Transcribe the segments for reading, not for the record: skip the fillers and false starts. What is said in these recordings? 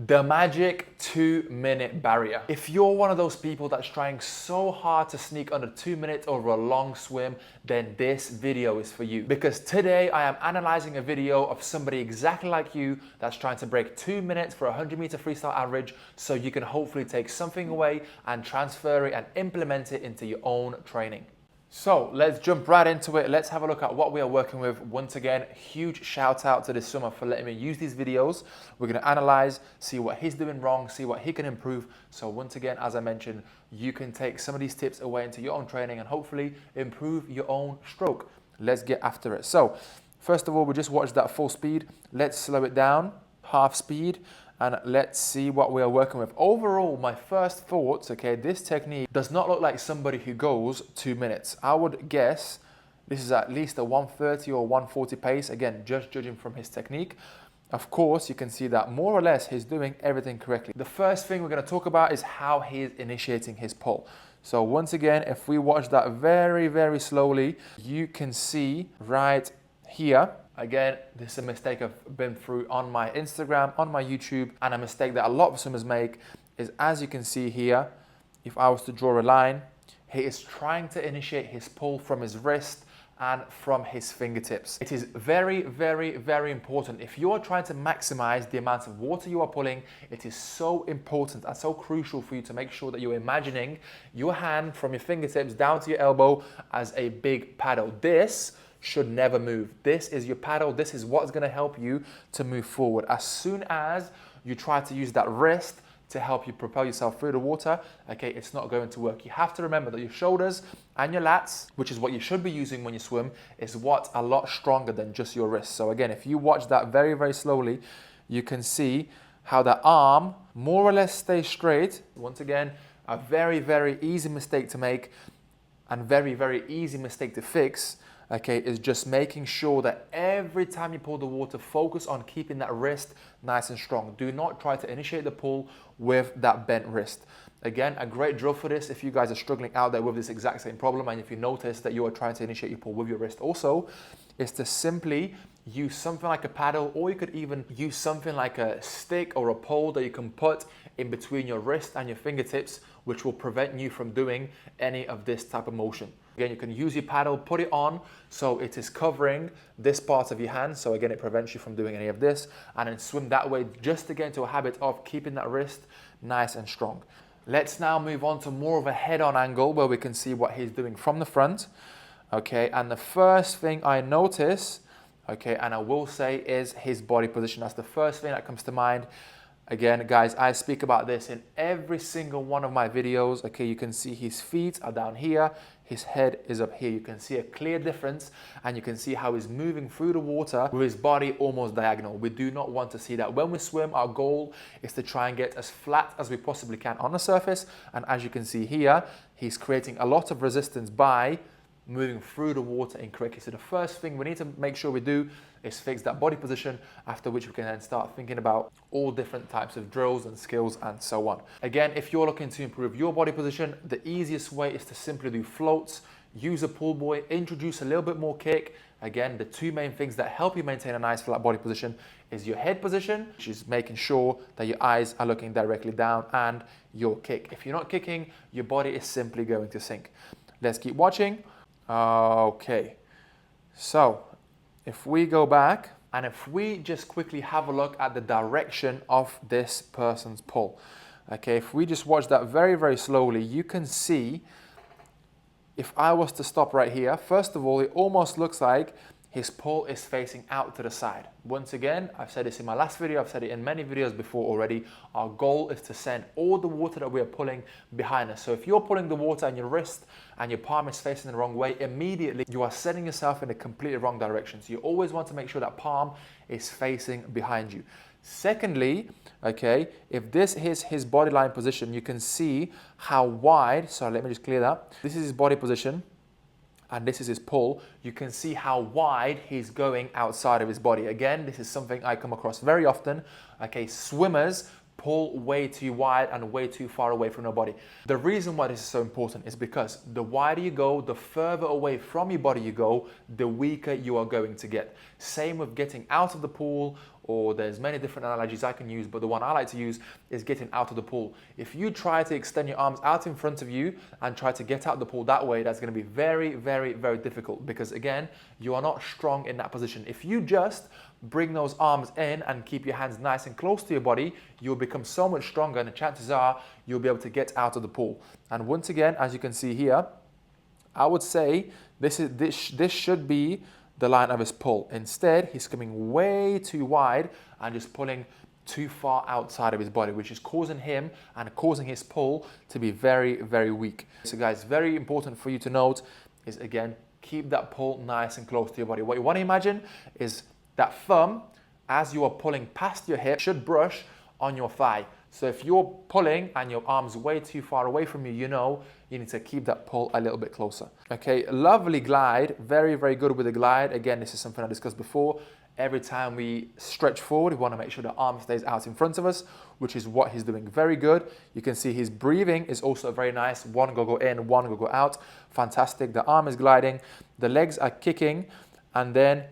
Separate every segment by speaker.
Speaker 1: The magic 2-minute barrier. If you're one of those people that's trying so hard to sneak under 2 minutes over a long swim, then this video is for you. Because today I am analyzing a video of somebody exactly like you that's trying to break 2 minutes for a 100-meter freestyle average, so you can hopefully take something away and transfer it and implement it into your own training. So let's jump right into it. Let's have a look at what we are working with. Once again, huge shout out to this swimmer for letting me use these videos. We're going to analyze, see what he's doing wrong, see what he can improve. So once again, as I mentioned, you can take some of these tips away into your own training and hopefully improve your own stroke. Let's get after it. So first of all, we just watched that full speed. Let's slow it down, half speed. And let's see what we are working with. Overall, my first thoughts, okay, this technique does not look like somebody who goes 2 minutes. I would guess this is at least a 130 or 140 pace. Again, just judging from his technique. Of course, you can see that more or less he's doing everything correctly. The first thing we're gonna talk about is how he is initiating his pull. So once again, if we watch that very, very slowly, you can see right here. Again, this is a mistake I've been through on my Instagram, on my YouTube, and a mistake that a lot of swimmers make is, as you can see here, if I was to draw a line, he is trying to initiate his pull from his wrist and from his fingertips. It is very, very, very important. If you are trying to maximize the amount of water you are pulling, it is so important and so crucial for you to make sure that you're imagining your hand from your fingertips down to your elbow as a big paddle. This should never move. This is your paddle. This is what's going to help you to move forward. As soon as you try to use that wrist to help you propel yourself through the water, okay, it's not going to work. You have to remember that your shoulders and your lats, which is what you should be using when you swim, is what's a lot stronger than just your wrist. So again, if you watch that very, very slowly, you can see how the arm more or less stays straight. Once again, a very, very easy mistake to make and very, very easy mistake to fix, okay, is just making sure that every time you pull the water, focus on keeping that wrist nice and strong. Do not try to initiate the pull with that bent wrist. Again, a great drill for this if you guys are struggling out there with this exact same problem, and if you notice that you are trying to initiate your pull with your wrist also, is to simply use something like a paddle, or you could even use something like a stick or a pole that you can put in between your wrist and your fingertips, which will prevent you from doing any of this type of motion. Again, you can use your paddle, put it on so it is covering this part of your hand. So again, it prevents you from doing any of this, and then swim that way just to get into a habit of keeping that wrist nice and strong. Let's now move on to more of a head-on angle where we can see what he's doing from the front. Okay, and the first thing I notice, okay, and I will say, is his body position. That's the first thing that comes to mind. Again, guys, I speak about this in every single one of my videos. Okay, you can see his feet are down here, his head is up here. You can see a clear difference, and you can see how he's moving through the water with his body almost diagonal. We do not want to see that. When we swim, our goal is to try and get as flat as we possibly can on the surface. And as you can see here, he's creating a lot of resistance by moving through the water incorrectly. So the first thing we need to make sure we do is fix that body position, after which we can then start thinking about all different types of drills and skills and so on. Again, if you're looking to improve your body position, the easiest way is to simply do floats, use a pull buoy, introduce a little bit more kick. Again, the two main things that help you maintain a nice flat body position is your head position, which is making sure that your eyes are looking directly down, and your kick. If you're not kicking, your body is simply going to sink. Let's keep watching. Okay, so if we go back and if we just quickly have a look at the direction of this person's pull, okay, if we just watch that very, very slowly, you can see, if I was to stop right here, first of all, it almost looks like his pull is facing out to the side. Once again, I've said this in my last video, I've said it in many videos before already, our goal is to send all the water that we are pulling behind us. So if you're pulling the water and your wrist and your palm is facing the wrong way, immediately you are setting yourself in a completely wrong direction. So you always want to make sure that palm is facing behind you. Secondly, okay, if this is his body line position, you can see how wide, so let me just clear that. This is his body position, and this is his pull. You can see how wide he's going outside of his body. Again, this is something I come across very often. Okay, swimmers pull way too wide and way too far away from your body. The reason why this is so important is because the wider you go, the further away from your body you go, the weaker you are going to get. Same with getting out of the pool or there's many different analogies I can use, but the one I like to use is getting out of the pool. If you try to extend your arms out in front of you and try to get out of the pool that way, that's going to be very, very, very difficult, because again, you are not strong in that position. If you just bring those arms in and keep your hands nice and close to your body, you'll become so much stronger, and the chances are you'll be able to get out of the pool. And once again, as you can see here, I would say this should be the line of his pull. Instead, he's coming way too wide and just pulling too far outside of his body, which is causing him and causing his pull to be very, very weak. So guys, very important for you to note is, again, keep that pull nice and close to your body. What you want to imagine is that thumb, as you are pulling past your hip, should brush on your thigh. So if you're pulling and your arm's way too far away from you, you know you need to keep that pull a little bit closer. Okay, lovely glide. Very, very good with the glide. Again, this is something I discussed before. Every time we stretch forward, we want to make sure the arm stays out in front of us, which is what he's doing. Very good. You can see his breathing is also very nice. One go in, one go out. Fantastic. The arm is gliding. The legs are kicking. And then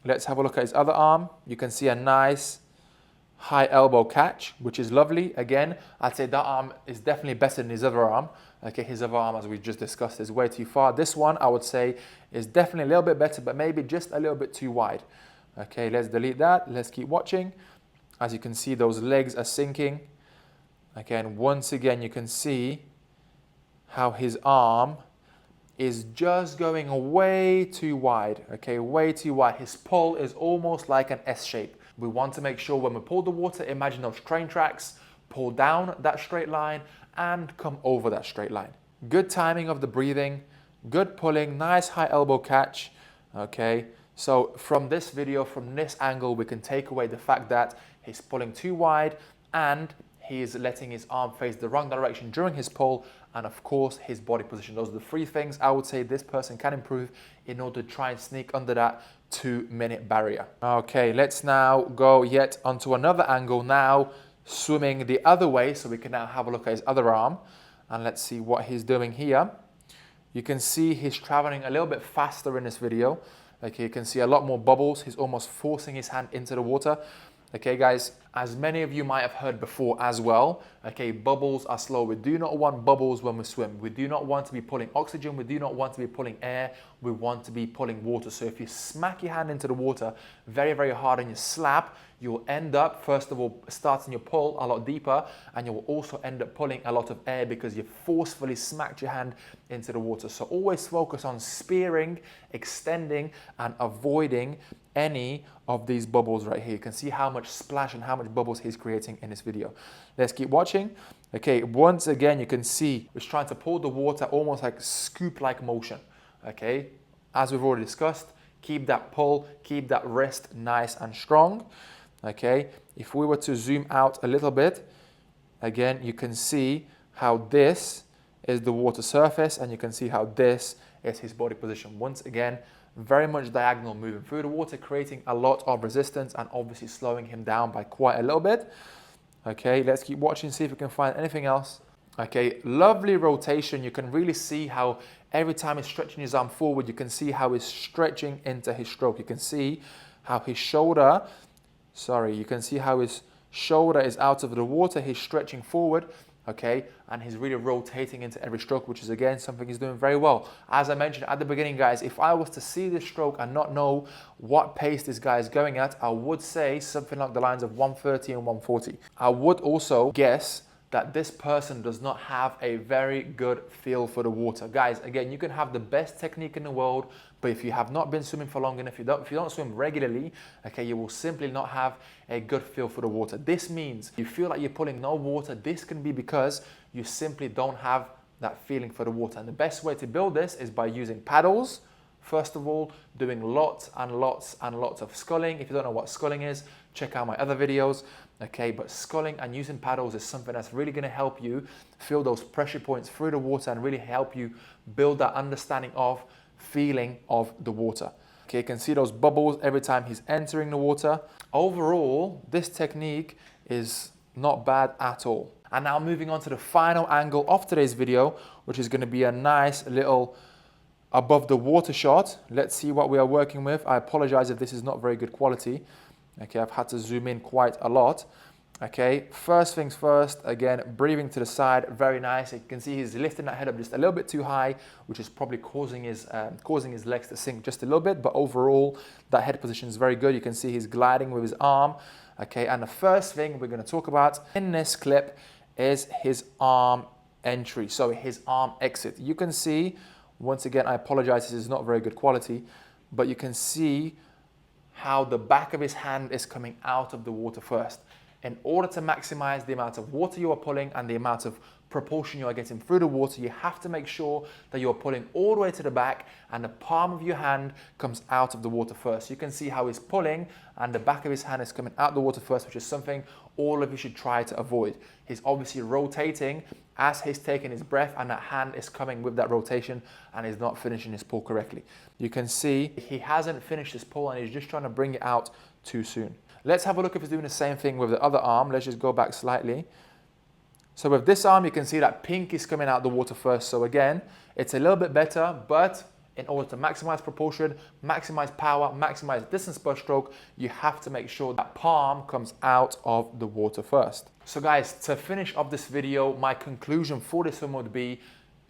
Speaker 1: let's have a look at his other arm. You can see a nice high elbow catch, which is lovely. Again, I'd say that arm is definitely better than his other arm. Okay, his other arm, as we just discussed, is way too far. This one, I would say, is definitely a little bit better, but maybe just a little bit too wide. Okay, let's delete that. Let's keep watching. As you can see, those legs are sinking. Again, once again, you can see how his arm is just going way too wide. Okay, way too wide. His pull is almost like an S shape. We want to make sure when we pull the water, imagine those train tracks, pull down that straight line and come over that straight line. Good timing of the breathing, good pulling, nice high elbow catch. Okay, so from this video, from this angle, we can take away the fact that he's pulling too wide and he is letting his arm face the wrong direction during his pull, and of course his body position. Those are the three things I would say this person can improve in order to try and sneak under that 2-minute barrier. Okay, let's now go yet onto another angle, now swimming the other way, so we can now have a look at his other arm, and let's see what he's doing here. You can see he's traveling a little bit faster in this video. Okay, you can see a lot more bubbles. He's almost forcing his hand into the water. Okay guys, as many of you might have heard before as well, okay, bubbles are slow. We do not want bubbles when we swim. We do not want to be pulling oxygen. We do not want to be pulling air. We want to be pulling water. So if you smack your hand into the water very, very hard and you slap, you'll end up, first of all, starting your pull a lot deeper, and you will also end up pulling a lot of air because you forcefully smacked your hand into the water. So always focus on spearing, extending, and avoiding any of these bubbles right here. You can see how much splash and how much bubbles he's creating in this video. Let's keep watching. Okay, once again, you can see he's trying to pull the water almost like scoop-like motion. Okay, as we've already discussed, keep that pull, keep that wrist nice and strong. Okay, if we were to zoom out a little bit, again, you can see how this is the water surface, and you can see how this is his body position. Once again, very much diagonal, moving through the water, creating a lot of resistance and obviously slowing him down by quite a little bit. Okay, let's keep watching, see if we can find anything else. Okay, lovely rotation. You can really see how every time he's stretching his arm forward, you can see how he's stretching into his stroke. You can see how his shoulder, you can see how his shoulder is out of the water. He's stretching forward. Okay, and he's really rotating into every stroke, which is again something he's doing very well. As I mentioned at the beginning, guys, if I was to see this stroke and not know what pace this guy is going at, I would say something like the lines of 130 and 140. I would also guess that this person does not have a very good feel for the water. Guys, again, you can have the best technique in the world, but if you have not been swimming for long enough, if you don't swim regularly, okay, you will simply not have a good feel for the water. This means you feel like you're pulling no water. This can be because you simply don't have that feeling for the water. And the best way to build this is by using paddles. First of all, doing lots and lots and lots of sculling. If you don't know what sculling is, check out my other videos. Okay, but sculling and using paddles is something that's really going to help you feel those pressure points through the water and really help you build that understanding of feeling of the water. Okay, you can see those bubbles every time he's entering the water. Overall, this technique is not bad at all. And now moving on to the final angle of today's video, which is going to be a nice little above the water shot. Let's see what we are working with. I apologize if this is not very good quality. Okay, I've had to zoom in quite a lot. Okay, first things first, again, breathing to the side, very nice. You can see he's lifting that head up just a little bit too high, which is probably causing his legs to sink just a little bit, but overall, that head position is very good. You can see he's gliding with his arm. Okay, and the first thing we're gonna talk about in this clip is his arm entry, so his arm exit. You can see, once again, I apologize, this is not very good quality, but you can see how the back of his hand is coming out of the water first. In order to maximize the amount of water you are pulling and the amount of propulsion you are getting through the water, you have to make sure that you're pulling all the way to the back and the palm of your hand comes out of the water first. You can see how he's pulling and the back of his hand is coming out the water first, which is something all of you should try to avoid. He's obviously rotating as he's taking his breath, and that hand is coming with that rotation and he's not finishing his pull correctly. You can see he hasn't finished his pull and he's just trying to bring it out too soon. Let's have a look if he's doing the same thing with the other arm. Let's just go back slightly. So with this arm, you can see that pink is coming out the water first. So again, it's a little bit better, but in order to maximize propulsion, maximize power, maximize distance per stroke, you have to make sure that palm comes out of the water first. So guys, to finish off this video, my conclusion for this one would be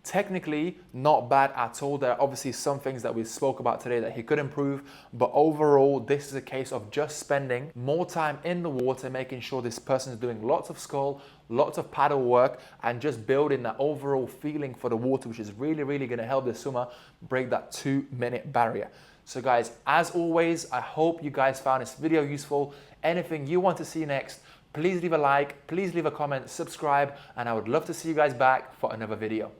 Speaker 1: technically not bad at all. There are obviously some things that we spoke about today that he could improve, but overall this is a case of just spending more time in the water, making sure this person is doing lots of scull, lots of paddle work, and just building that overall feeling for the water, which is really going to help the swimmer break that 2-minute barrier. So guys, as always, I hope you guys found this video useful. Anything you want to see next, please leave a like, please leave a comment, subscribe, and I would love to see you guys back for another video.